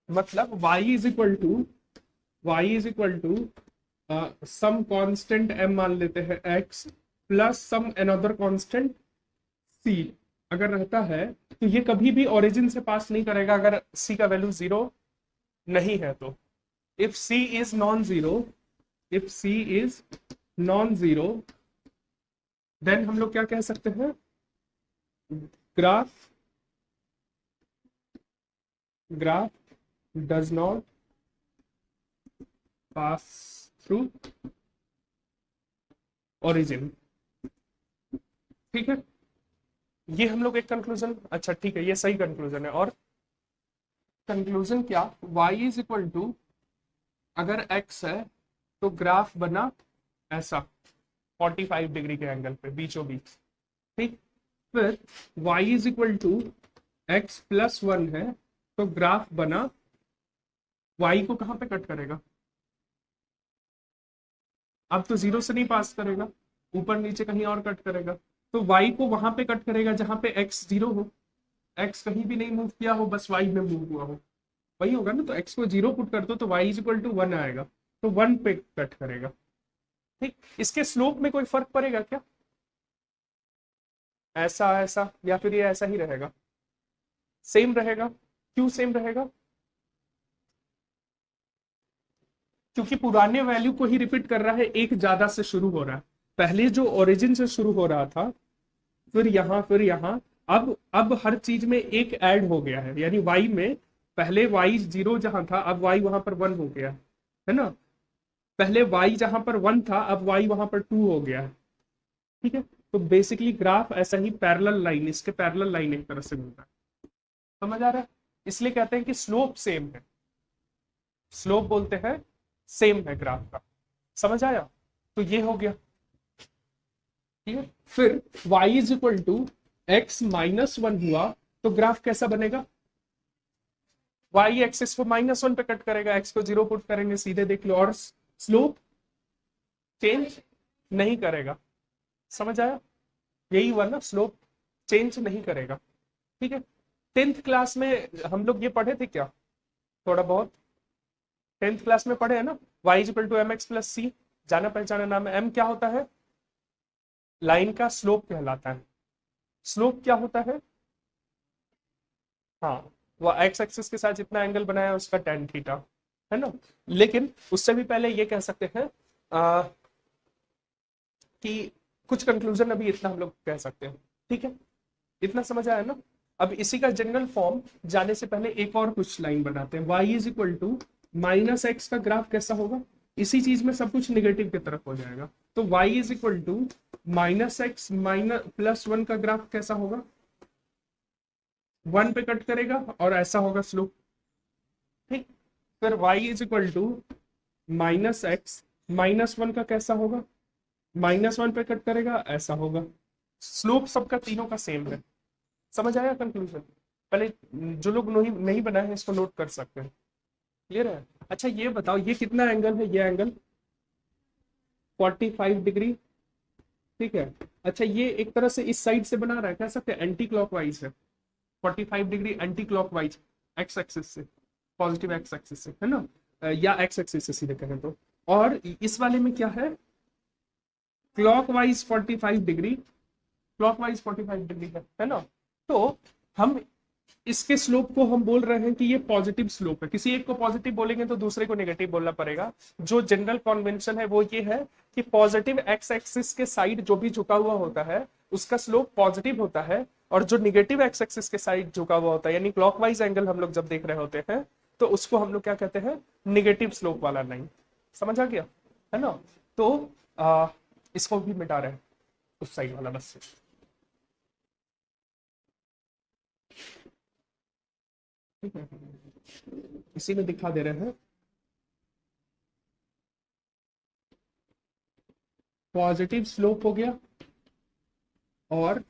मतलब y is equal to some constant m मान लेते हैं x plus some another constant c अगर रहता है तो ये कभी भी ओरिजिन से पास नहीं करेगा अगर c का वैल्यू जीरो नहीं है तो। If c is non zero, if c is non zero, then हम लोग क्या कह सकते हैं, graph graph does not pass through origin. ठीक है, ये हम लोग एक कंक्लूजन, अच्छा ठीक है, ये सही कंक्लूजन है। और कंक्लूजन क्या, y इज इक्वल टू अगर x है तो ग्राफ बना ऐसा 45 डिग्री के एंगल पे बीचों बीच। ठीक, फिर y is equal to x plus one है तो ग्राफ बना, y को कहां पे कट करेगा, अब तो जीरो से नहीं पास करेगा, ऊपर नीचे कहीं और कट करेगा, तो y को वहां पे कट करेगा जहां पे x जीरो हो, x कहीं भी नहीं मूव किया हो, बस y में मूव हुआ हो, वही होगा ना। तो x को जीरो पुट कर दो तो y is equal to one आएगा, तो वन पे कट करेगा। ठीक, इसके स्लोप में कोई फर्क पड़ेगा क्या, ऐसा ऐसा या फिर ये ऐसा ही रहेगा, सेम रहेगा। क्यों सेम रहेगा, क्योंकि पुराने वैल्यू को ही रिपीट कर रहा है, एक ज्यादा से शुरू हो रहा है, पहले जो ओरिजिन से शुरू हो रहा था, फिर यहां, अब हर चीज में एक ऐड हो गया है, यानी y में पहले y जीरो जहां था अब y वहां पर वन हो गया है ना, पहले y जहां पर वन था अब y वहां पर टू हो गया है। ठीक है, तो बेसिकली ग्राफ ऐसा ही पैरेलल लाइन, इसके पैरेलल लाइन एक तरह से मिलता है, समझ आ रहा है। इसलिए कहते हैं कि स्लोप सेम है, स्लोप बोलते हैं सेम है ग्राफ का, समझ आया। तो ये हो गया, ठीक है। फिर y is equal to x minus one हुआ तो ग्राफ कैसा बनेगा, y एक्सिस को माइनस वन पे कट करेगा, x को जीरो पुट करेंगे सीधे, देख लो, और स्लोप चेंज नहीं करेगा, समझ आया, यही हुआ ना, स्लोप चेंज नहीं करेगा। ठीक है, 10th क्लास में हम लोग ये पढ़े थे क्या, थोड़ा बहुत 10th क्लास में पढ़े है ना, y is equal to M X plus C, जाना पहचाना नाम है। m क्या होता है, लाइन का स्लोप कहलाता है। स्लोप क्या होता है, हाँ, वो एक्स एक्सिस के साथ जितना एंगल बनाया उसका टेन थीटा, है ना। लेकिन उससे भी पहले ये कह सकते हैं कि कुछ कंक्लूजन अभी इतना हम लोग कह सकते हैं। ठीक है, इतना समझ आया ना। अब इसी का जनरल फॉर्म जाने से पहले एक और कुछ लाइन बनाते हैं, y is equal to minus x का ग्राफ कैसा होगा, इसी चीज में सब कुछ निगेटिव की तरफ हो जाएगा, तो y is equal to minus x minus plus one का ग्राफ कैसा होगा, वन पे कट करेगा और ऐसा होगा स्लोप। ठीक, फिर y is equal to minus x minus one का कैसा होगा, माइनस वन पे कट करेगा, ऐसा होगा। स्लोप सबका तीनों का सेम है, समझ आया कंक्लूजन। पहले जो लोग नहीं नहीं बनाए हैं इसको नोट कर सकते हैं, क्लियर है। अच्छा ये बताओ, ये कितना एंगल है, ये एंगल 45 डिग्री, ठीक है। अच्छा ये एक तरह से इस साइड से बना रहा है, कह सकते हैं एंटी क्लॉकवाइज है, 45 degree anti clockwise x axis से, पॉजिटिव एक्स एक्सिस से, है ना, या एक्स एक्सिस से सीधे कहें तो। और इस वाले में क्या है, क्लॉकवाइज 45 डिग्री, क्लॉकवाइज 45 डिग्री है ना। तो हम इसके स्लोप को हम बोल रहे हैं कि ये पॉजिटिव स्लोप है, किसी एक को पॉजिटिव बोलेंगे तो दूसरे को नेगेटिव बोलना पड़ेगा। जो जनरल कन्वेंशन है वो ये है कि पॉजिटिव एक्स एक्सिस के साइड जो भी झुका हुआ होता है उसका स्लोप पॉजिटिव होता है, और जो निगेटिव एक्स एक्सिस के साइड झुका हुआ होता है यानी क्लॉकवाइज एंगल हम लोग जब देख रहे होते हैं तो उसको हम लोग क्या कहते हैं, निगेटिव स्लोप वाला लाइन, समझ आ गया, है ना। तो इसको भी मिटा रहे हैं उस साइड वाला बस। ठीक है, इसी में दिखा दे रहे हैं, पॉजिटिव स्लोप हो गया और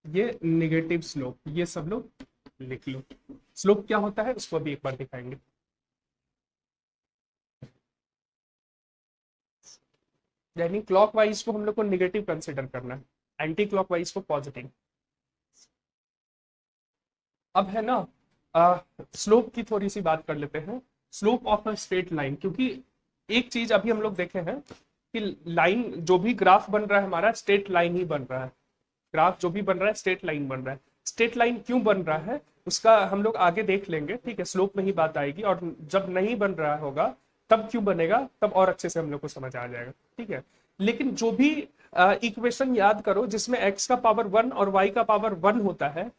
ये नेगेटिव स्लोप, ये सब लोग लिख लो। स्लोप क्या होता है उसको अभी एक बार दिखाएंगे। यानी क्लॉकवाइज को हम लोग को निगेटिव कंसिडर करना है, एंटी क्लॉकवाइज को पॉजिटिव। अब है ना, स्लोप की थोड़ी सी बात कर लेते हैं। Slope of a straight line, क्योंकि एक चीज अभी हम लोग देखे हैं कि लाइन जो भी ग्राफ बन रहा है हमारा स्ट्रेट लाइन ही बन रहा है। ग्राफ जो भी बन रहा है स्ट्रेट लाइन बन रहा है। स्ट्रेट लाइन क्यों बन रहा है उसका हम लोग आगे देख लेंगे, ठीक है, स्लोप में ही बात आएगी। और जब नहीं बन रहा होगा तब क्यों बनेगा, तब और अच्छे से हम लोग को समझ आ जाएगा, ठीक है। लेकिन जो भी इक्वेशन याद करो जिसमें x का पावर 1 और y का पावर 1 होता है,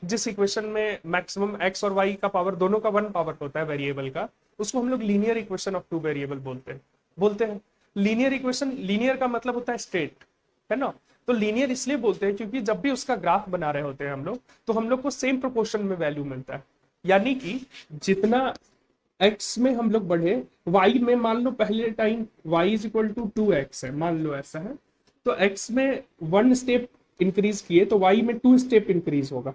जिस इक्वेशन में मैक्सिमम x और y का पावर दोनों का 1 पावर होता है वेरिएबल का, उसको हम लोग linear equation of two variable बोलते हैं। लीनियर इक्वेशन, लीनियर का मतलब होता है स्ट्रेट, है ना। तो लीनियर इसलिए बोलते हैं क्योंकि जब भी उसका ग्राफ बना रहे होते हैं हम लोग, तो हम लोग को सेम प्रोपोर्शन में वैल्यू मिलता है। यानी कि जितना x में हम लोग बढ़े, y में मान लो पहले time y is equal to 2x है, मान लो ऐसा है, तो x में 1 स्टेप इंक्रीज किए तो y में 2 स्टेप इंक्रीज होगा,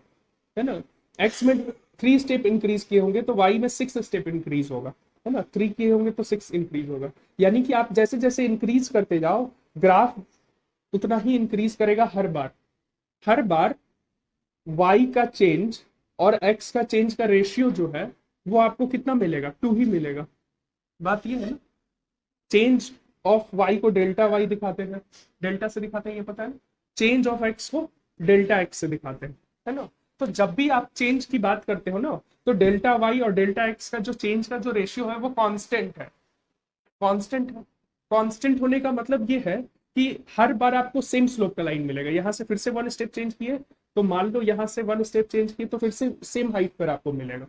है ना। x में 3 स्टेप इंक्रीज किए होंगे तो y में 6 स्टेप इंक्रीज होगा, है ना। 3 किए होंगे तो 6 इंक्रीज होगा। यानी कि आप जैसे जैसे इंक्रीज करते जाओ, ग्राफ उतना ही इंक्रीज करेगा हर बार। हर बार y का चेंज और x का चेंज का रेशियो जो है वो आपको कितना मिलेगा, 2 ही मिलेगा। बात ये है ना, चेंज ऑफ y को डेल्टा y दिखाते हैं, डेल्टा से दिखाते हैं, ये पता है ना। चेंज ऑफ x को डेल्टा x से दिखाते हैं, है ना। तो जब भी आप चेंज की बात करते हो ना, तो डेल्टा y और डेल्टा x का जो चेंज का जो रेशियो है वो कांस्टेंट है। कांस्टेंट है। कांस्टेंट होने का मतलब ये है कि हर बार आपको सेम स्लोप का लाइन मिलेगा। यहां से फिर से 1 स्टेप चेंज किए तो मान लो यहां से 1 स्टेप चेंज किए तो फिर से सेम हाइट पर आपको मिलेगा,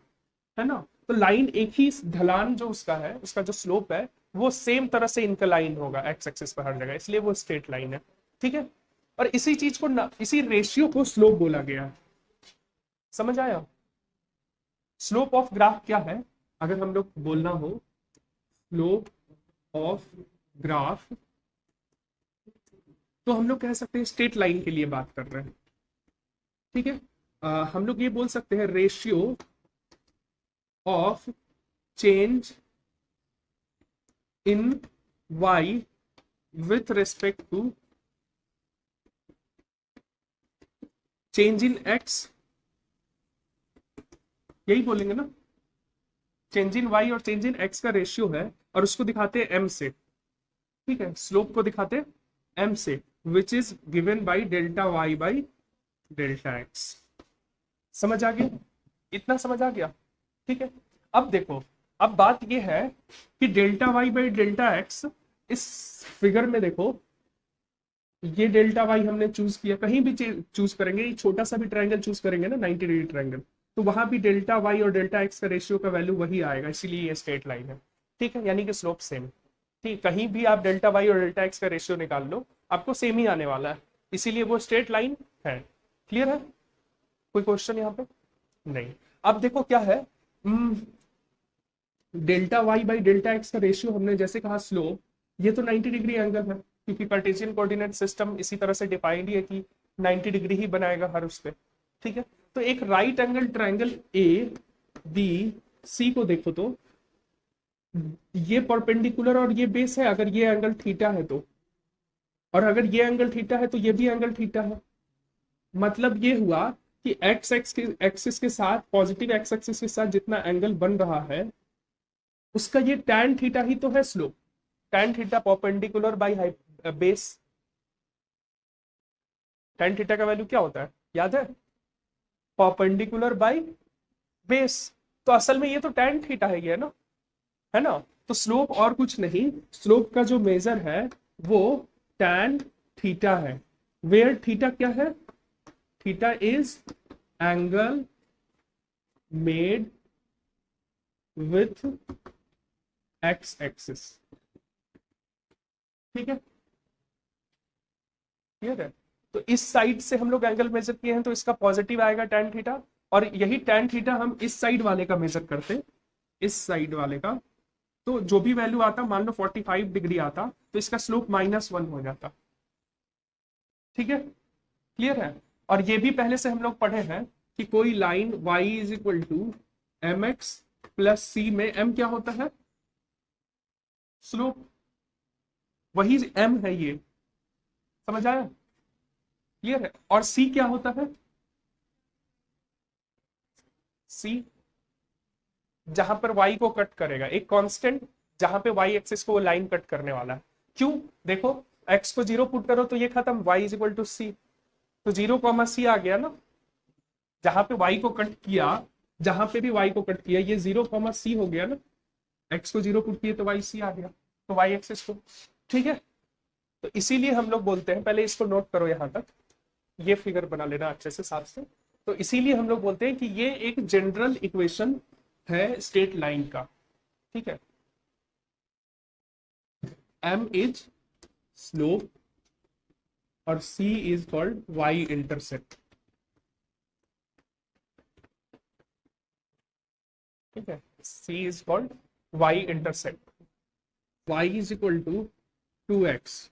है ना। तो लाइन एक ही ढलान जो उसका है, उसका जो स्लोप है वो सेम तरह से इंक्लाइन होगा एक्स एक्सिस पर हर जगह, इसलिए वो स्ट्रेट लाइन है, ठीक है। और इसी चीज को इसी रेशियो को स्लोप बोला गया है। समझ आया। स्लोप ऑफ ग्राफ क्या है, अगर हम लोग बोलना हो, स्लोप ऑफ ग्राफ, तो हम लोग कह सकते हैं स्ट्रेट लाइन के लिए बात कर रहे हैं, ठीक है। हम लोग ये बोल सकते हैं ratio of change in y with respect to change in x, यही बोलेंगे ना। चेंज इन y और चेंज इन x का रेशियो है और उसको दिखाते हैं m से, ठीक है। स्लोप को दिखाते हैं m से, which is given by delta y by delta x। समझ आ गया, इतना समझ आ गया, ठीक है। अब देखो, अब बात यह है कि delta y by delta x, इस फिगर में देखो, ये डेल्टा वाई हमने चूज किया, कहीं भी चूज करेंगे, ये छोटा सा भी ट्रायंगल चूज करेंगे ना 90 डिग्री ट्रायंगल, तो वहां भी डेल्टा वाई और डेल्टा एक्स का रेशियो का वैल्यू वही आएगा, इसीलिए ये स्ट्रेट लाइन है, ठीक है। यानी कि स्लोप सेम, ठीक, कहीं भी आप डेल्टा वाई और डेल्टा एक्स का रेशियो निकाल लो आपको सेम ही आने वाला है, इसीलिए वो स्ट्रेट लाइन है। क्लियर है, कोई क्वेश्चन यहाँ पे नहीं। अब देखो क्या है, delta y by delta x का रेशियो हमने जैसे कहा स्लोप, ये तो 90 डिग्री एंगल है, क्योंकि कार्टेशियन कोऑर्डिनेट सिस्टम इसी तरह से डिफाइंड है कि 90 डिग्री ही बनाएगा हर उस पे, ठीक है। तो एक right angle triangle A B C को देखो तो ये परपेंडिकुलर और ये बेस है, अगर ये एंगल थीटा है तो, और अगर ये एंगल थीटा है तो ये भी एंगल थीटा है। मतलब ये हुआ कि एक्स एक्स के एक्सिस के साथ, पॉजिटिव एक्स एक्सिस के साथ जितना एंगल बन रहा है उसका ये tan थीटा ही तो है slope. tan theta perpendicular by base, tan theta का वैल्यू क्या होता है याद है, परपेंडिकुलर बाई बेस। तो असल में ये तो tan थीटा है ना, है ना। तो स्लोप और कुछ नहीं, स्लोप का जो मेजर है वो tan थीटा है, वेयर थीटा क्या है, theta is angle made with x axis, ठीक है। क्लियर है। तो इस साइड से हम लोग एंगल मेजर किए हैं तो इसका पॉजिटिव आएगा tan थीटा, और यही tan थीटा हम इस साइड वाले का मेजर करते, इस साइड वाले का, तो जो भी वैल्यू आता, मान लो 45 डिग्री आता, तो इसका स्लोप -1 हो जाता, ठीक है। क्लियर है। और ये भी पहले से हम लोग पढ़े हैं कि कोई line y is equal to M X plus C में m क्या होता है, स्लोप, वही m है ये, समझ आया। क्लियर है। और c क्या होता है, सी, जहां पर y को कट करेगा, एक कांस्टेंट जहां पे y एक्सिस को वो लाइन कट करने वाला है। क्यों? देखो x को 0 पुट करो तो ये खत्म, y इज इक्वल टू सी, तो 0, c आ गया ना। जहां पे y को कट किया, जहां पे भी y को कट किया, ये 0, c हो गया ना। x को 0 पुट किए तो y c आ गया, तो y एक्सिस को। ठीक है, तो इसीलिए हम लोग बोलते हैं, पहले इसको नोट करो यहां तक, ये फिगर बना लेना अच्छे से साथ से। तो इसीलिए हम लोग बोलते हैं कि ये एक जनरल इक्वेशन है स्ट्रेट लाइन का। ठीक है, m इज स्लोप और c is called y intercept. ठीक है, c is called y intercept. y is equal to 2x,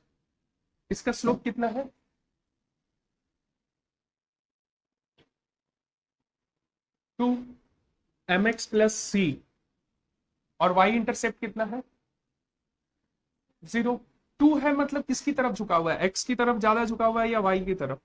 इसका स्लोप कितना है? 2 mx प्लस सी, और y इंटरसेप्ट कितना है? 0। 2 है मतलब किसकी तरफ झुका हुआ है? x की तरफ ज्यादा झुका हुआ है या y की तरफ?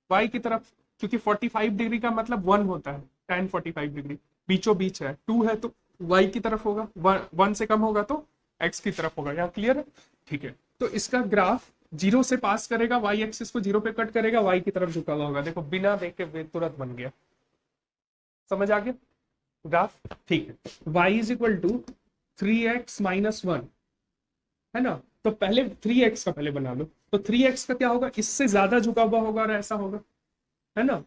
y की तरफ, क्योंकि 45 डिग्री का मतलब 1 होता है, tan 45 डिग्री बीचों बीच है। 2 है तो y की तरफ होगा, 1 से कम होगा तो x की तरफ होगा। यहाँ क्लियर है? ठीक है, तो इसका ग्राफ 0 से पास करेगा, y एक्सिस को 0 पे कट करेगा, y की तरफ झुका हुआ होगा। देखो बिना देखे तुरंत बन गया, समझ आ गया ग्राफ? ठीक है, y is equal to 3x minus 1, है ना। तो पहले 3x का पहले बना लो, तो 3x का क्या होगा? इससे ज्यादा झुका हुआ होगा और ऐसा होगा, है ना,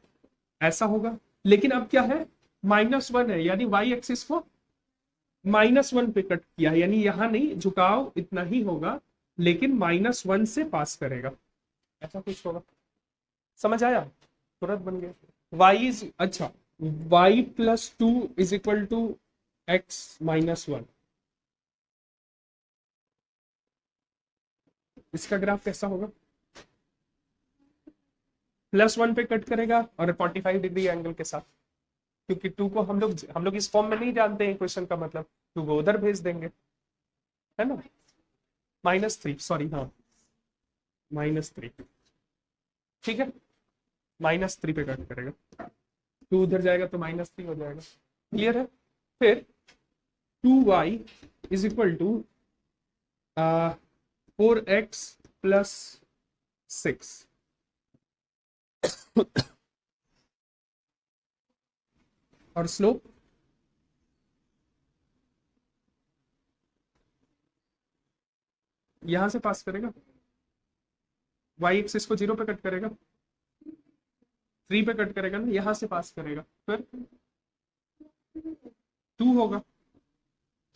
ऐसा होगा। लेकिन अब क्या है? -1 है, यानी y एक्सिस को -1 पे कट किया है, यानी यहां नहीं, झुकाव इतना ही होगा, लेकिन -1 से पास करेगा, ऐसा कुछ होगा। समझ आया? तुरंत बन गया। y इज अच्छा, y plus 2 is equal to x minus 1, इसका ग्राफ कैसा होगा? +1 पे कट करेगा और 45 डिग्री एंगल के साथ, क्योंकि 2 को हम लोग इस फॉर्म में नहीं जानते हैं क्वेश्चन का मतलब, 2 को उधर भेज देंगे, है ना। -3, सॉरी, हाँ, -3। ठीक है, -3 पे कट करेगा, 2 उधर जाएगा तो -3 हो जाएगा। क्लियर है? फिर 2y is equal to 4x plus 6, और स्लोप यहां से पास करेगा, y एक्सिस को 0 पे कट करेगा, 3 पे कट करेगा ना, यहां से पास करेगा, फिर 2 होगा।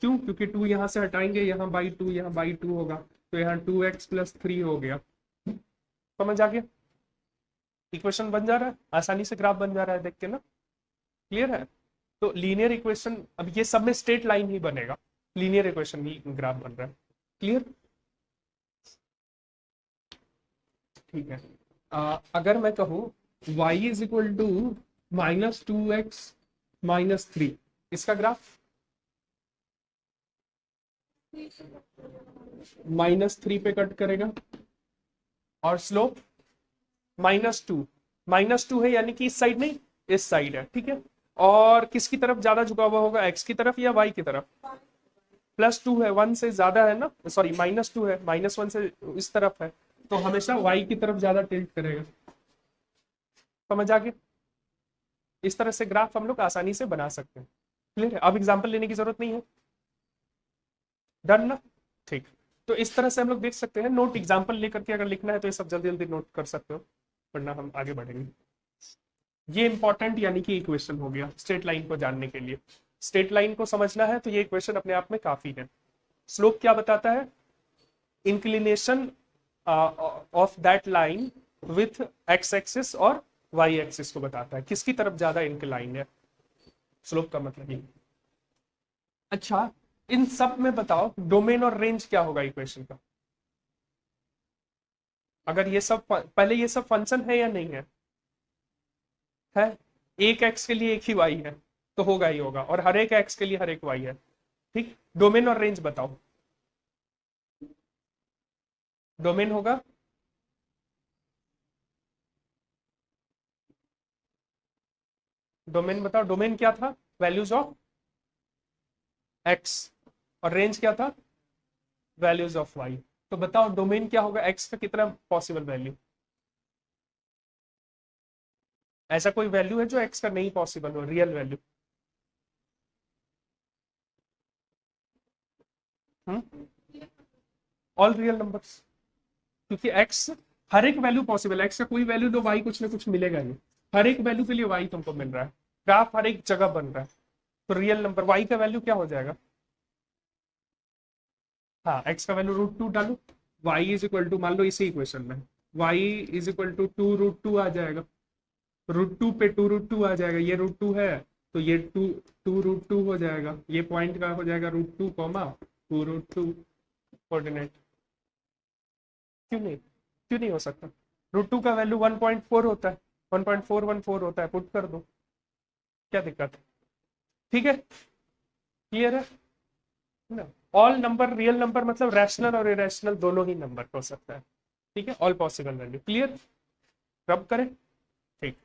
क्यों? क्योंकि 2 यहां से हटाएंगे, यहाँ बाई 2, यहाँ बाई 2 होगा, तो यहाँ 2x प्लस 3 हो गया। समझ आ गया? इक्वेशन बन जा रहा है, आसानी से ग्राफ बन जा रहा है देख के ना। क्लियर है? तो लीनियर इक्वेशन, अब ये सब में स्ट्रेट लाइन ही बनेगा, लीनियर इक्वेशन ही ग्राफ बन रहा है। क्लियर? ठीक है, अगर मैं कहूं y is equal to -2x minus 3, इसका ग्राफ -3 पे कट करेगा, और स्लोप -2, -2 है, यानी कि इस साइड नहीं, इस साइड है। ठीक है, और किसकी तरफ ज्यादा झुका हुआ होगा? x की तरफ या y की तरफ? +2 है, 1 से ज्यादा है ना, सॉरी -2 है, -1 से इस तरफ है, तो हमेशा y की तरफ ज्यादा टिल्ट करेगा। समझ आ गया? इस तरह से ग्राफ हम लोग आसानी से बना सकते हैं। क्लियर है? अब एग्जांपल लेने की जरूरत नहीं है, डन ना। ठीक, तो इस तरह से हम लोग देख सकते हैं। नोट एग्जांपल लेकर के अगर लिखना है तो ये सब जल्दी जल्दी नोट कर सकते हो, वरना हम आगे बढ़ेंगे। ये इंपॉर्टेंट यानी कि इक्वेशन हो गया स्ट्रेट लाइन को जानने के लिए। स्ट्रेट लाइन को समझना है तो ये इक्वेशन अपने आप में काफी है। स्लोप क्या बताता है? Inclination of that line with x axis और वाई एक्सिस को बताता है, किसकी तरफ ज्यादा इंक्लाइन है। स्लोप का मतलब ये। अच्छा, इन सब में बताओ डोमेन और रेंज क्या होगा इक्वेशन का? अगर ये सब पहले, ये सब फंक्शन है या नहीं है? है। एक एक्स के लिए एक ही वाई है, तो होगा ही होगा, और हर एक एक्स के लिए हर एक वाई है। ठीक, डोमेन और रेंज बताओ। डोमेन होगा डोमेन बताओ, डोमेन क्या था? वैल्यूज ऑफ एक्स, और रेंज क्या था, वैल्यूज ऑफ वाई। तो बताओ डोमेन क्या होगा, एक्स का कितना पॉसिबल वैल्यू, ऐसा कोई वैल्यू है जो एक्स का नहीं पॉसिबल हो, real value? All real numbers, क्योंकि एक्स हर एक वैल्यू पॉसिबल है, एक्स का कोई वैल्यू दो वाई कुछ ना कुछ मिलेगा ही, हर एक वैल्यू के लिए वाई तुमको मिल रहा है, ग्राफ हर एक जगह बन रहा है, तो रियल नंबर वाई का वैल्यू क्या हो जाएगा, हाँ एक्स का वैल्यू √2 डालो, वाई इज इक्वल टू, मान लो इसी इक्वेशन में वाई इज इक्वल टू 2 √2 आ जाएगा, √2 पे 2 √2 आ जाएगा, ये √2 है तो ये 2 √2 हो जाएगा, ये पॉइंट का हो जाएगा √2 कॉमा 2 √2 कोऑर्डिनेट। क्यों नहीं हो सकता, √2 का वैल्यू 1.4 होता है, 1.414 होता है, पुट कर दो, क्या दिक्कत है, ठीक है, क्लियर है ना? ऑल नंबर रियल नंबर मतलब रैशनल और इरेशनल दोनों ही नंबर हो सकता है, ठीक है, ऑल पॉसिबल वैल्यू, क्लियर, रब करें, ठीक।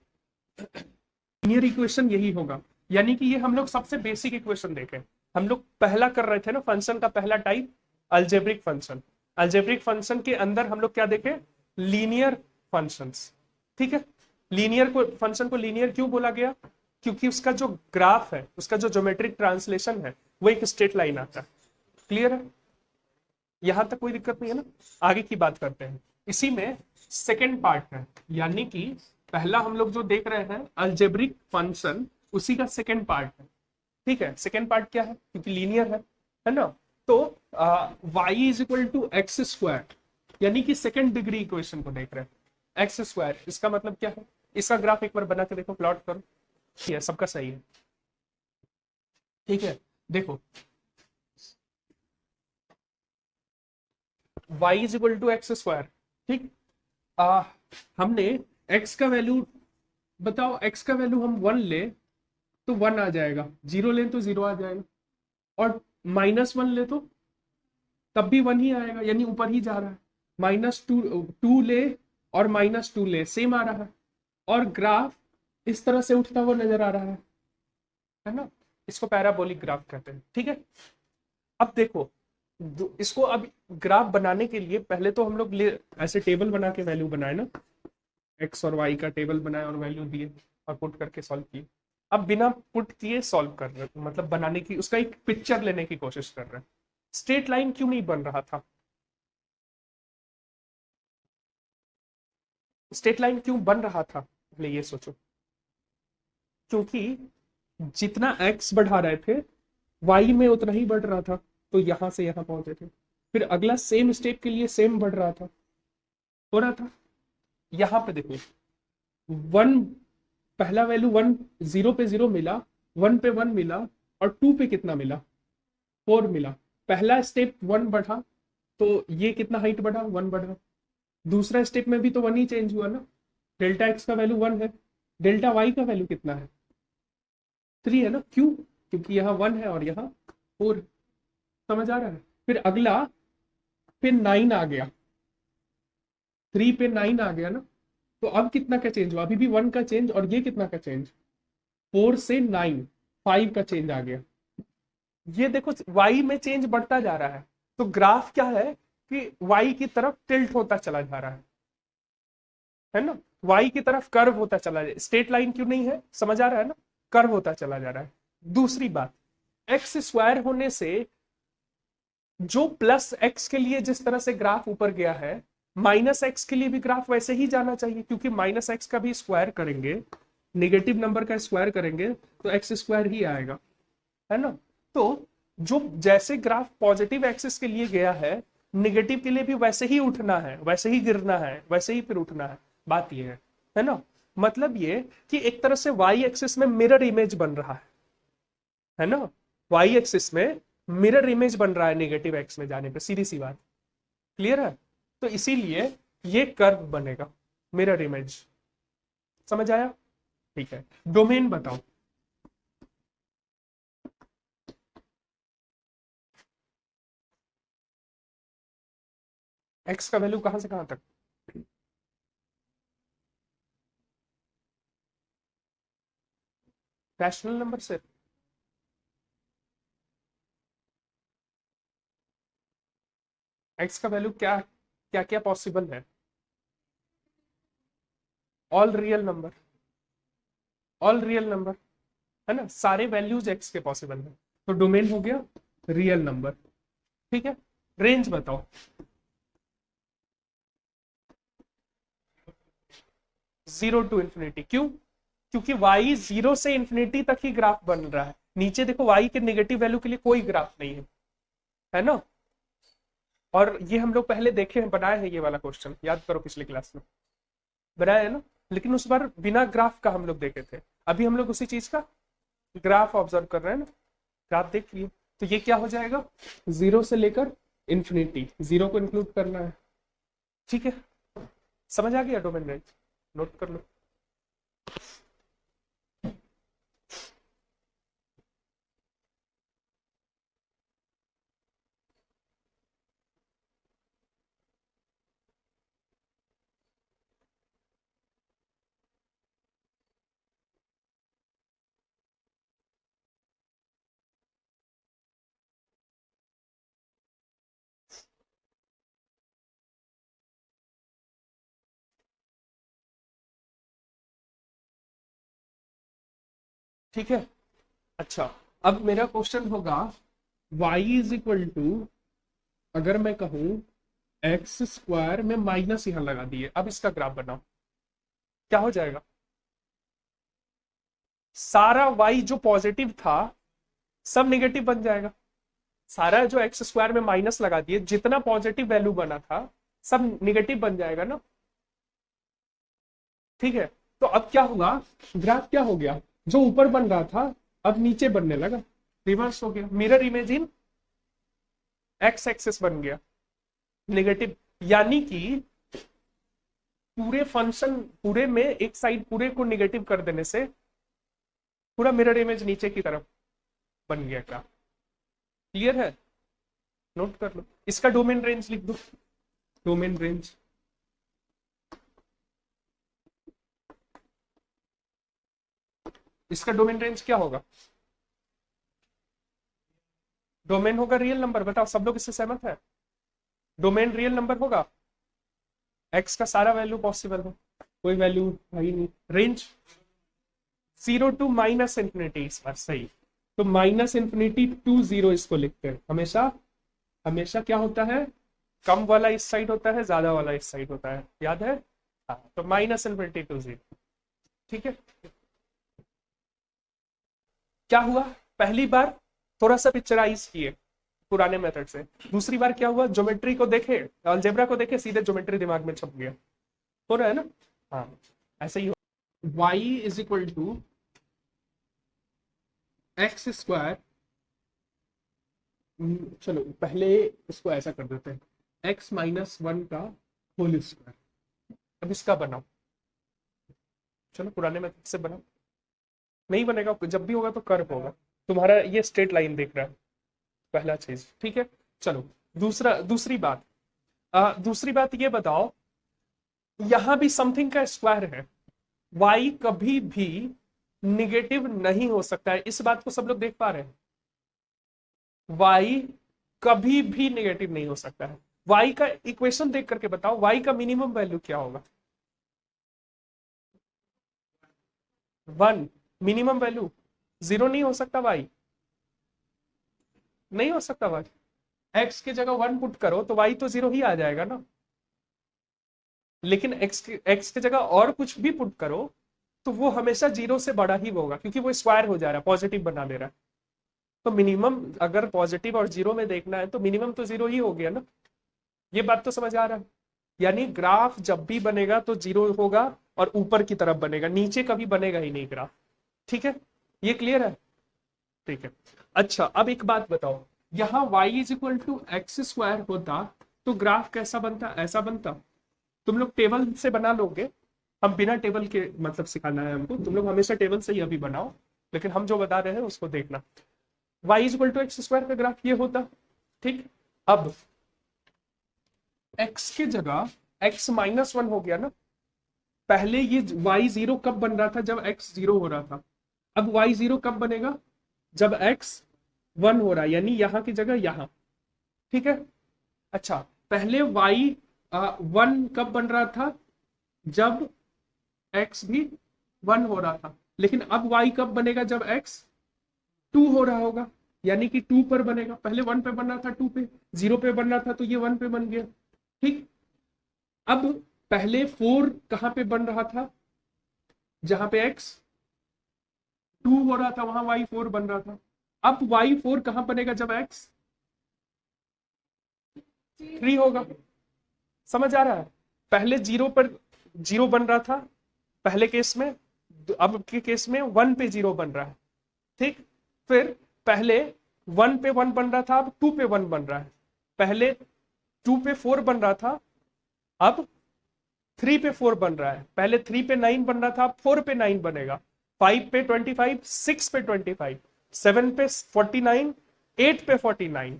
लीनियर इक्वेशन यही होगा, यानी कि ये हम लोग सबसे बेसिक इक्वेशन देखे, हम लोग पहला कर रहे थे ना फंक्शन का पहला type algebraic function, algebraic function के अंदर हम लोग क्या देखे, लीनियर फंक्शंस, ठीक है, लीनियर को फंक्शन को लीनियर क्यों बोला गया, क्योंकि उसका जो ग्राफ है, उसका जो ज्योमेट्रिक ट्रांसलेशन है वो एक स्ट्रेट लाइन आता है, क्लियर है, यहां तक कोई दिक्कत नहीं है ना, आगे की बात करते हैं, इसी में सेकेंड पार्ट है, यानी कि पहला हम लोग जो देख रहे हैं अल्जेब्रिक फंक्शन, उसी का सेकेंड पार्ट है, ठीक है, सेकेंड पार्ट क्या है, क्योंकि लीनियर है ना, तो y is equal to x square, यानी कि सेकेंड डिग्री इक्वेशन को देख रहे हैं, एक्स स्क्वायर, इसका मतलब क्या है, इसका ग्राफ एक बार बना के देखो, प्लॉट करो, ठीक है, सबका सही है, ठीक है, देखो y is equal to x square, ठीक, हमने x का वैल्यू, बताओ x का वैल्यू हम 1 ले तो 1 आ जाएगा, 0 ले तो 0 आ जाएगा, और -1 ले तो तब भी 1 ही आएगा, यानी ऊपर ही जा रहा है, -2 ले और -2 ले सेम आ रहा है, और ग्राफ इस तरह से उठता हुआ नजर आ रहा है ना, इसको पैराबोलिक ग्राफ कहते हैं, ठीक है। अब देखो इसको, अब ग्राफ बनाने के लिए पहले तो हम लोग ऐसे टेबल बना के वैल्यू बनाए ना, एक्स और वाई का टेबल बनाए और वैल्यू दिए और पुट करके सॉल्व किए, अब बिना पुट किए सॉल्व कर रहे, मतलब बनाने की, उसका एक पिक्चर लेने की कोशिश कर रहे हैं, स्ट्रेट लाइन क्यों नहीं बन रहा था, स्ट्रेट लाइन क्यों बन रहा था, पहले ये सोचो, क्योंकि जितना एक्स बढ़ा रहे थे वाई में उतना ही बढ़ रहा था, तो यहां से यहां पहुंचे थे, फिर अगला सेम स्टेप के लिए सेम बढ़ रहा था, हो रहा था, यहां पे देखो 1, पहला वैल्यू 1, 0 पे 0 मिला, 1 पे 1 मिला, और 2 पे कितना मिला, 4 मिला, पहला स्टेप 1 बढ़ा तो ये कितना हाइट बढ़ा, 1 बढ़ा, दूसरा स्टेप में भी तो 1 ही चेंज हुआ ना, डेल्टा एक्स का वैल्यू 1 है, डेल्टा वाई का वैल्यू कितना है, 3 है ना, क्यों, क्योंकि यहाँ 1 है और यहाँ 4, समझ आ रहा है, फिर अगला पे 9 आ गया, 3 पे 9 आ गया ना, तो अब कितना का चेंज हुआ, अभी भी 1 का चेंज, और ये कितना का चेंज, 4 से 9, 5 का चेंज आ गया, ये देखो y में चेंज बढ़ता जा रहा है, तो ग्राफ क्या है कि y की तरफ टिल्ट होता चला जा रहा है ना, y की तरफ कर्व होता चला जा, स्ट्रेट लाइन क्यों नहीं है, समझ आ रहा है ना, कर्व होता चला जा रहा है। दूसरी बात, एक्स स्क्वायर होने से जो प्लस एक्स के लिए जिस तरह से ग्राफ ऊपर गया है, माइनस एक्स के लिए भी ग्राफ वैसे ही जाना चाहिए, क्योंकि माइनस एक्स का भी स्क्वायर करेंगे, नेगेटिव नंबर का स्क्वायर करेंगे तो एक्स स्क्वायर ही आएगा, है ना, तो जो जैसे ग्राफ पॉजिटिव एक्सिस के लिए गया है, निगेटिव के लिए भी वैसे ही उठना है, वैसे ही गिरना है, वैसे ही फिर उठना है, बात ये है ना, मतलब ये कि एक तरह से वाई एक्सिस में मिरर इमेज बन रहा है ना, वाई एक्सिस में मिरर इमेज बन रहा है नेगेटिव एक्स में जाने पे, सीधी सी बात, क्लियर है, तो इसीलिए ये कर्व बनेगा, मिरर इमेज, समझ आया, ठीक है, डोमेन बताओ, एक्स का वैल्यू कहां से कहां तक, रैशनल नंबर से, एक्स का वैल्यू क्या क्या क्या पॉसिबल है? All real number, all real number, है ना, सारे वैल्यूज एक्स के पॉसिबल है, तो डोमेन हो गया रियल नंबर। ठीक है, रेंज बताओ। 0 to ∞, क्यों? क्योंकि y 0 से ∞ तक ही ग्राफ बन रहा है, नीचे देखो y के नेगेटिव वैल्यू के लिए कोई ग्राफ नहीं है ना। और ये हम लोग पहले देखे हैं, बनाए हैं, ये वाला क्वेश्चन याद करो पिछले क्लास में बनाया है ना, लेकिन उस बार बिना ग्राफ का हम लोग देखे थे, अभी हम लोग उसी चीज का ग्राफ ऑब्जर्व कर रहे हैं ना, ग्राफ देख लिए। तो ये क्या हो जाएगा, 0 से लेकर ∞, 0 को इंक्लूड करना है। ठीक है, समझ आ गया डोमेन रेंज, नोट कर लो। ठीक है, अच्छा, अब मेरा क्वेश्चन होगा y इज इक्वल टू, अगर मैं कहूं एक्स स्क्वायर में माइनस यहां लगा दिए, अब इसका ग्राफ बनाओ, क्या हो जाएगा? सारा y जो पॉजिटिव था सब निगेटिव बन जाएगा, सारा जो एक्स स्क्वायर में माइनस लगा दिए जितना पॉजिटिव वैल्यू बना था सब निगेटिव बन जाएगा ना। ठीक है, तो अब क्या हुआ, ग्राफ क्या हो गया, जो ऊपर बन रहा था अब नीचे बनने लगा, रिवर्स हो गया, mirror image in x axis बन गया नेगेटिव, यानी कि पूरे फंक्शन पूरे में एक साइड पूरे को निगेटिव कर देने से पूरा मिरर इमेज नीचे की तरफ बन गया ग्राफ। क्लियर है, नोट कर लो, इसका डोमेन रेंज लिख दो, डोमेन रेंज इसका डोमेन रेंज क्या होगा, डोमेन होगा रियल नंबर, बताओ सब लोग इससे सहमत है, डोमेन रियल नंबर होगा, एक्स का सारा वैल्यू पॉसिबल है, कोई वैल्यू है ही नहीं, रेंज 0 to -∞, इस बार सही, तो -∞ to 0 इसको लिखते हैं हमेशा, हमेशा क्या होता है, कम वाला इस साइड होता है, ज्यादा वाला इस साइड होता है, याद है, हाँ, तो -∞ to 0। ठीक है, क्या हुआ, पहली बार थोड़ा सा पिक्चराइज किए पुराने मेथड से, दूसरी बार क्या हुआ, ज्योमेट्री को देखे, अलजेब्रा को देखे, सीधे ज्योमेट्री दिमाग में छप गया, हो रहा है ना, हाँ ऐसे ही हो। y is equal to x square, चलो पहले इसको ऐसा कर देते हैं, x-1 का होल स्क्वायर, अब इसका बनाओ, चलो पुराने मेथड से बनाओ, नहीं बनेगा, जब भी होगा तो कर्व होगा, तुम्हारा ये स्ट्रेट लाइन देख रहा है, पहला चीज, ठीक है। चलो दूसरी बात ये बताओ, यहां भी समथिंग का स्क्वायर है, y कभी भी निगेटिव नहीं हो सकता है, इस बात को सब लोग देख पा रहे हैं, y कभी भी नेगेटिव नहीं हो सकता है, y का इक्वेशन देख करके बताओ, y का मिनिमम वैल्यू क्या होगा, 1, मिनिमम वैल्यू 0 नहीं हो सकता, y नहीं हो सकता, y x की जगह 1 पुट करो तो y तो 0 ही आ जाएगा ना, लेकिन x की जगह और कुछ भी पुट करो तो वो हमेशा 0 से बड़ा ही होगा, क्योंकि वो स्क्वायर हो जा रहा है, पॉजिटिव बना ले रहा है, तो मिनिमम अगर पॉजिटिव और 0 में देखना है तो मिनिमम तो 0 ही हो गया ना, ये बात तो समझ आ रहा है, यानी ग्राफ जब भी बनेगा तो 0 होगा और ऊपर की तरफ बनेगा, नीचे कभी बनेगा ही नहीं ग्राफ। ठीक है, ये क्लियर है, ठीक है। अच्छा, अब एक बात बताओ, यहाँ y is equal to x square होता तो ग्राफ कैसा बनता, ऐसा बनता, तुम लोग टेबल से बना लोगे, हम बिना टेबल के मतलब सिखाना है हमको, तुम लोग हमेशा टेबल से ही अभी बनाओ, लेकिन हम जो बता रहे हैं उसको देखना, y is equal to x square का ग्राफ ये होता, ठीक। अब x की जगह x-1 हो गया ना, पहले ये y0 कब बन रहा था, जब x 0 हो रहा था, अब y0 कब बनेगा, जब x 1 हो रहा है, यानी यहां की जगह यहां, ठीक है। अच्छा, पहले y 1 कब बन रहा था, जब x भी 1 हो रहा था, लेकिन अब y कब बनेगा, जब x 2 हो रहा होगा, यानी कि 2 पर बनेगा। पहले 1 पे बन रहा था, 2 पे, 0 पे बन रहा था, तो ये 1 पे बन गया। ठीक। अब पहले 4 कहां पे बन रहा था, जहां पे x 2 हो रहा था, वहां y 4 बन रहा था। अब y 4 कहां बनेगा, जब x 3 होगा। समझ आ रहा है? पहले 0 पर 0 बन रहा था पहले केस में, अब के केस में 1 पे 0 बन रहा है। ठीक। फिर पहले 1 पे 1 बन रहा था, अब 2 पे 1 बन रहा है। पहले 2 पे 4 बन रहा था, अब 3 पे 4 बन रहा है। पहले 3 पे 9 बन रहा था, अब 4 पे 9 बनेगा। 5 पे 25, 6 पे 25, 7 पे 49, 8 पे 49,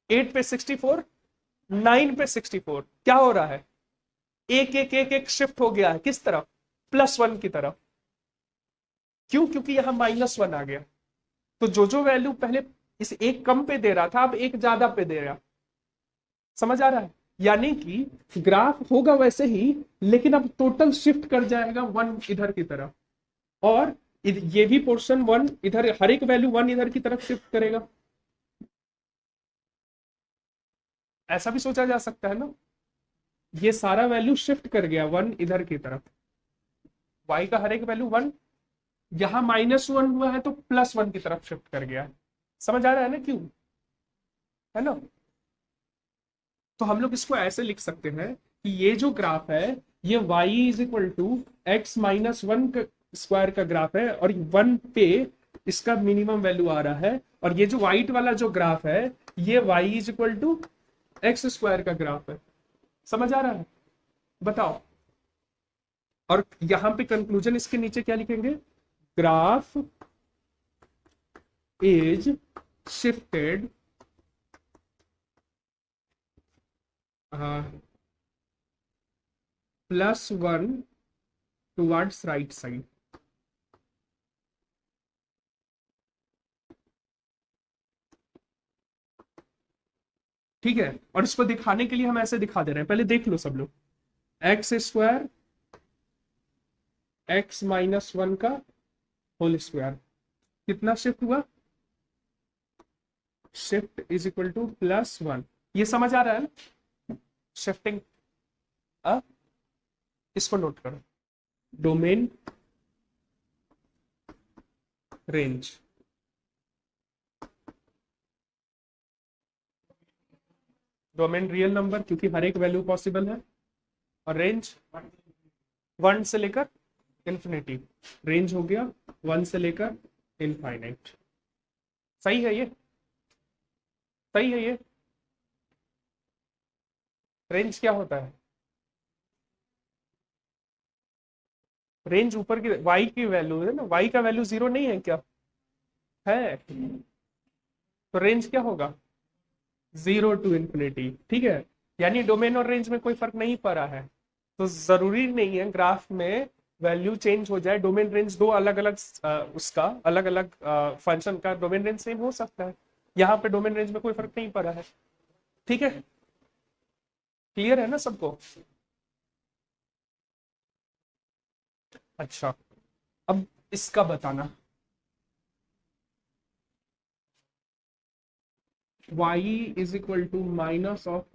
8 पे 64, 9 पे 64। क्या हो रहा है, एक एक एक एक शिफ्ट हो गया है, किस तरफ, +1 की तरफ। क्यों? क्योंकि यहां -1 आ गया। तो जो वैल्यू पहले इस एक कम पे दे रहा था, अब एक ज्यादा पे दे रहा। समझ आ रहा है? यानी कि ग्राफ होगा वैसे ही, लेकिन अब टोटल शिफ्ट कर जाएगा 1 इधर की तरफ, और ये भी पोर्शन 1 इधर, हर एक वैल्यू 1 इधर की तरफ शिफ्ट करेगा। ऐसा भी सोचा जा सकता है ना, ये सारा वैल्यू शिफ्ट कर गया 1 इधर की तरफ। y का हर एक वैल्यू 1, यहां -1 हुआ है तो +1 की तरफ शिफ्ट कर गया। समझ आ रहा है ना, क्यों? है ना? तो हम लोग इसको ऐसे लिख सकते हैं कि ये जो ग्राफ है, ये y = x-1 स्क्वायर का ग्राफ है, और 1 पे इसका मिनिमम वैल्यू आ रहा है। और ये जो व्हाइट वाला जो ग्राफ है, ये y = x स्क्वायर का ग्राफ है। समझ आ रहा है? बताओ। और यहां पे कंक्लूजन इसके नीचे क्या लिखेंगे, graph is shifted +1 towards right side. ठीक है। और इसको दिखाने के लिए हम ऐसे दिखा दे रहे हैं, पहले देख लो सब लोग। x² x-1 का होल स्क्वायर, कितना शिफ्ट हुआ, शिफ्ट = +1। ये समझ आ रहा है ना, शिफ्टिंग। इसको नोट करो, domain range, domain real number क्योंकि हर एक वैल्यू पॉसिबल है, और रेंज 1 से लेकर इंफिनिटी। रेंज हो गया 1 से लेकर इनफाइनाइट। सही है ये? सही है ये? रेंज क्या होता है? रेंज ऊपर की y की वैल्यू है ना, y का वैल्यू 0 नहीं है क्या? है। तो रेंज क्या होगा, 0 टू इंफिनिटी। ठीक है। यानी डोमेन और रेंज में कोई फर्क नहीं पड़ा है। तो जरूरी नहीं है ग्राफ में वैल्यू चेंज हो जाए। डोमेन रेंज दो अलग अलग उसका अलग अलग फंक्शन का डोमेन रेंज सेम हो सकता है। यहाँ पे डोमेन रेंज में कोई फर्क नहीं पड़ा है। ठीक है। क्लियर है ना सबको? अच्छा, अब इसका बताना, y =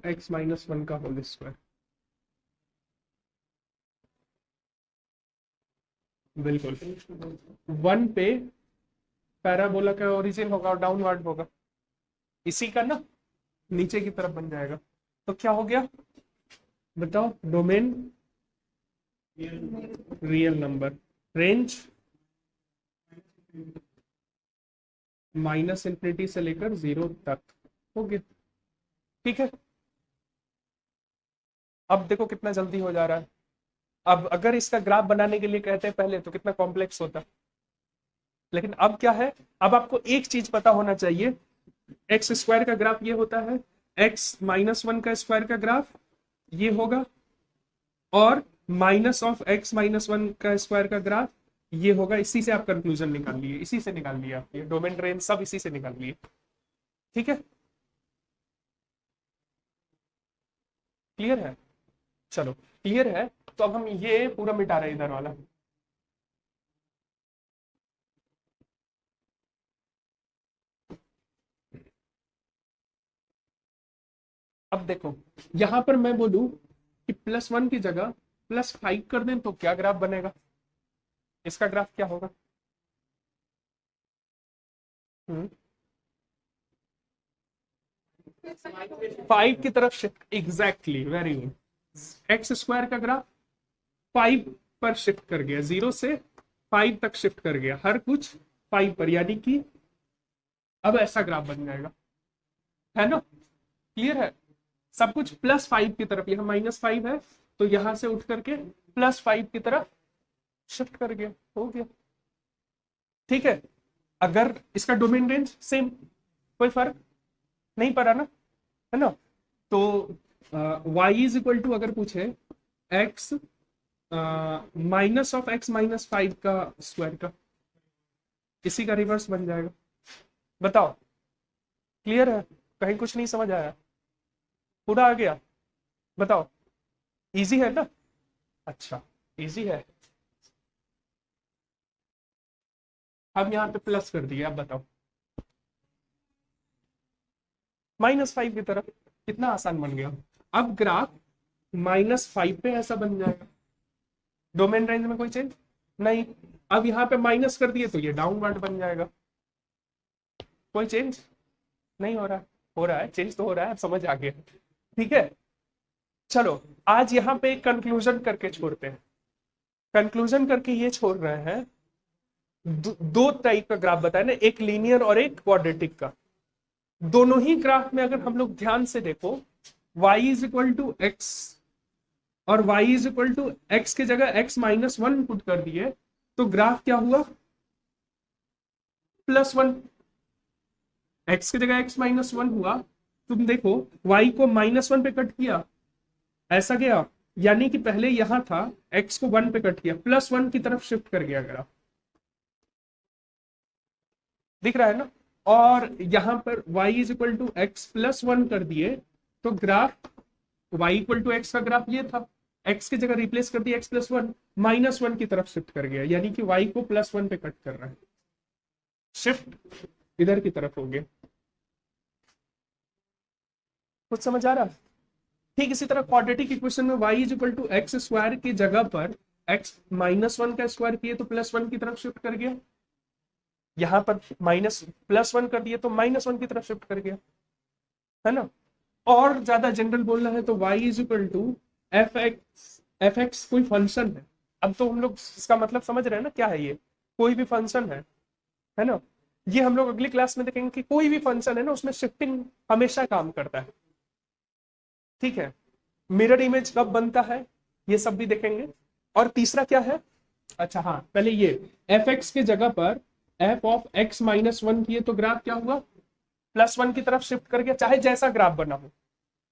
-(x-1) का होल स्क्वायर। बिल्कुल। 1 पे पैराबोला का ओरिजिन होगा और डाउनवर्ड होगा, इसी का ना नीचे की तरफ बन जाएगा। तो क्या हो गया बताओ, डोमेन रियल नंबर, रेंज -∞ से लेकर 0 तक हो गया। ठीक है। अब देखो कितना जल्दी हो जा रहा है। अब अगर इसका ग्राफ बनाने के लिए कहते हैं पहले, तो कितना कॉम्प्लेक्स होता। लेकिन अब क्या है, अब आपको एक चीज पता होना चाहिए, x² का ग्राफ ये होता है, x-1 का स्क्वायर का ग्राफ ये होगा, और -(x-1) का स्क्वायर का ग्राफ ये होगा। इसी से आप कंक्लूजन निकाल लिए, इसी से निकाल लिए आप, ये डोमेन रेंज सब इसी से निकाल लिए। ठीक है। क्लियर है? चलो क्लियर है, तो अब हम ये पूरा मिटा रहे हैं इधर वाला। अब देखो, यहां पर मैं बोलूं कि +1 की जगह +5 कर दें तो क्या ग्राफ बनेगा? इसका ग्राफ क्या होगा? 5 की तरफ shift, exactly, very good. X square का ग्राफ 5 पर शिफ्ट कर गया, 0 से 5 तक शिफ्ट कर गया, हर कुछ 5 पर, यानी कि अब ऐसा ग्राफ बन जाएगा, है ना? क्लियर है? सब कुछ +5 की तरफ, यहाँ -5 है तो यहां से उठ करके +5 की तरफ शिफ्ट कर गया, हो गया। ठीक है, अगर इसका डोमेन रेंज सेम, कोई फर्क नहीं पड़ा ना, है ना? तो y अगर पूछे x -(x-5) का स्क्वायर का, इसी का रिवर्स बन जाएगा। बताओ, क्लियर है? कहीं कुछ नहीं समझ आया? पूरा आ गया? बताओ, इजी है ना? अच्छा, इजी है। हम यहाँ पे प्लस कर दिए, अब बताओ -5 की तरफ, कितना आसान बन गया। अब ग्राफ -5 पे ऐसा बन जाएगा, डोमेन रेंज में कोई चेंज नहीं। अब यहाँ पे माइनस कर दिए तो ये डाउनवर्ड बन जाएगा, कोई चेंज नहीं हो रहा है। हो रहा है, चेंज तो हो रहा है, अब समझ आ गया। ठीक है, चलो आज यहाँ पे कंक्लूजन करके छोड़ते हैं। कंक्लूजन करके ये छोड़ रहे हैं, दो टाइप का ग्राफ बताया ना, एक लीनियर और एक क्वाड्रेटिक का। दोनों ही ग्राफ में अगर हम लोग ध्यान से देखो, y=x और y=x की जगह x-1 पुट कर दिए तो ग्राफ क्या हुआ? +1। x की जगह x-1 हुआ। तुम देखो, y को -1 पे कट किया, ऐसा गया, यानी कि पहले यहां था, x को 1 पे कट किया, +1 की तरफ शिफ्ट कर गया ग्राफ, दिख रहा है ना? और यहां पर y=x+1 कर दिए तो ग्राफ y=x का ग्राफ ये था, x की जगह रिप्लेस कर दिया x+1, -1 की तरफ शिफ्ट कर गया, यानी कि y को +1 पे कट कर रहा है, शिफ्ट इधर की तरफ हो गया। कुछ समझ आ रहा है? ठीक इसी तरह क्वाड्रेटिक इक्वेशन में y=x² की जगह पर x-1 का स्क्वायर किए तो +1 की तरफ शिफ्ट कर गया, यहां पर +1 कर दिए तो -1 की तरफ शिफ्ट कर गया, है ना? और ज्यादा जनरल बोलना है तो y=f(x) कोई फंक्शन है। अब तो हम लोग इसका मतलब समझ रहे हैं ना, क्या है ये? कोई भी फंक्शन है ना? ये हम लोग अगली क्लास में देखेंगे कि कोई भी फंक्शन है ना, उसमें शिफ्टिंग हमेशा काम करता है। ठीक है, मिरर इमेज कब बनता है ये सब भी देखेंगे। और तीसरा क्या है? अच्छा हाँ, पहले ये f(x) की जगह पर f(x-1) किए तो ग्राफ क्या हुआ? +1 की तरफ शिफ्ट कर गया, चाहे जैसा ग्राफ बना हो,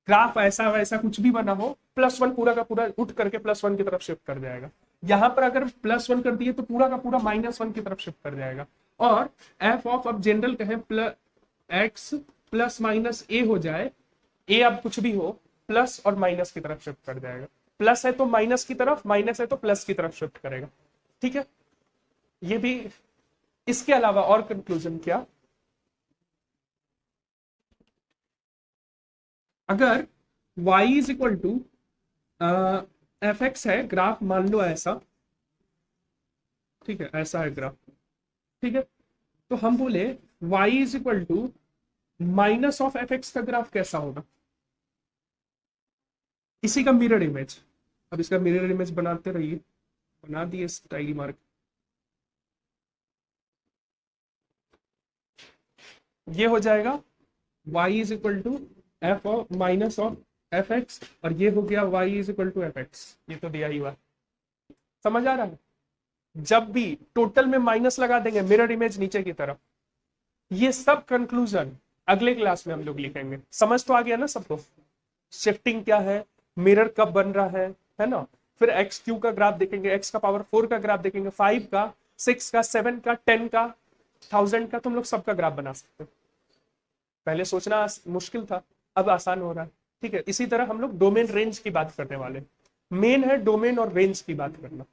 ग्राफ ऐसा वैसा कुछ भी बना हो, +1 पूरा का पूरा उठ करके +1 की तरफ शिफ्ट कर जाएगा। यहां पर अगर +1 कर दिए तो पूरा का पूरा -1 की तरफ शिफ्ट कर जाएगा। और f ऑफ, अब जनरल कहें, x +- हो जाए, a अब कुछ भी हो, प्लस और माइनस की तरफ शिफ्ट कर जाएगा। प्लस है तो माइनस की तरफ, माइनस है तो प्लस की तरफ शिफ्ट करेगा। ठीक है, ये भी। इसके अलावा और कंक्लूजन क्या? अगर y=f(x) है, ग्राफ मान लो ऐसा, ठीक है, ऐसा है ग्राफ, ठीक है, तो हम बोले y=-(f(x) का ग्राफ कैसा होगा? इसी का मिरर इमेज, अब इसका मिरर इमेज बनाते रहिए, बना दिए स्टाइल मार्क। ये हो जाएगा y=-f(f(x) और ये हो गया y=-f(x), ये तो दिया ही हुआ, समझ आ रहा है? जब भी टोटल में माइनस लगा देंगे, मिरर इमेज नीचे की तरफ। ये सब कंक्लूजन अगले क्लास में हम लोग लिखेंगे। समझ तो आ गया ना सबको? शिफ्टिंग क्या है, मिरर कब बन रहा है ना? फिर x³ का ग्राफ देखेंगे, x का पावर 4 का ग्राफ देखेंगे, 5 का, 6 का, 7 का, 10 का, 1000 का, तुम लोग सबका ग्राफ बना सकते हो। पहले सोचना मुश्किल था, अब आसान हो रहा है। ठीक। ठीक है, इसी तरह हम लोग डोमेन रेंज की बात करने वाले। मेन है डोमेन और रेंज की बात करना,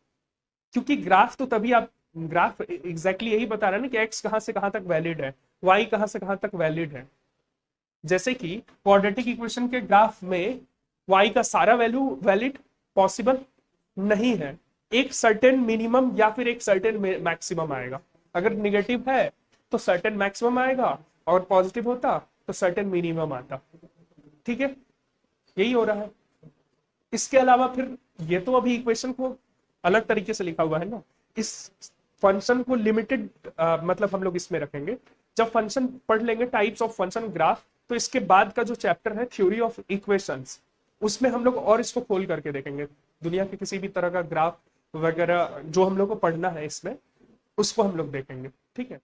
क्योंकि ग्राफ तो तभी आप, ग्राफ एग्जैक्टली यही बता रहा है ना कि एक्स कहां से कहां तक वैलिड है, वाई कहां से कहां तक वैलिड है। जैसे कि क्वाड्रेटिक इक्वेशन के ग्राफ में वाई का सारा वैल्यू वैलिड पॉसिबल नहीं है, एक सर्टेन मिनिमम या फिर एक सर्टेन मैक्सिमम आएगा। अगर निगेटिव है तो सर्टेन मैक्सिमम आएगा, और पॉजिटिव होता तो सर्टेन मिनिमम आता। ठीक है, यही हो रहा है। इसके अलावा फिर ये तो अभी इक्वेशन को अलग तरीके से लिखा हुआ है ना, इस फंक्शन को लिमिटेड मतलब हम लोग इसमें रखेंगे। जब फंक्शन पढ़ लेंगे टाइप्स ऑफ फंक्शन ग्राफ, तो इसके बाद का जो चैप्टर है थ्योरी ऑफ इक्वेशंस, उसमें हम लोग और इसको खोल करके देखेंगे। दुनिया के किसी भी तरह का ग्राफ वगैरह जो हम लोग को पढ़ना है इसमें, उसको हम लोग देखेंगे। ठीक है।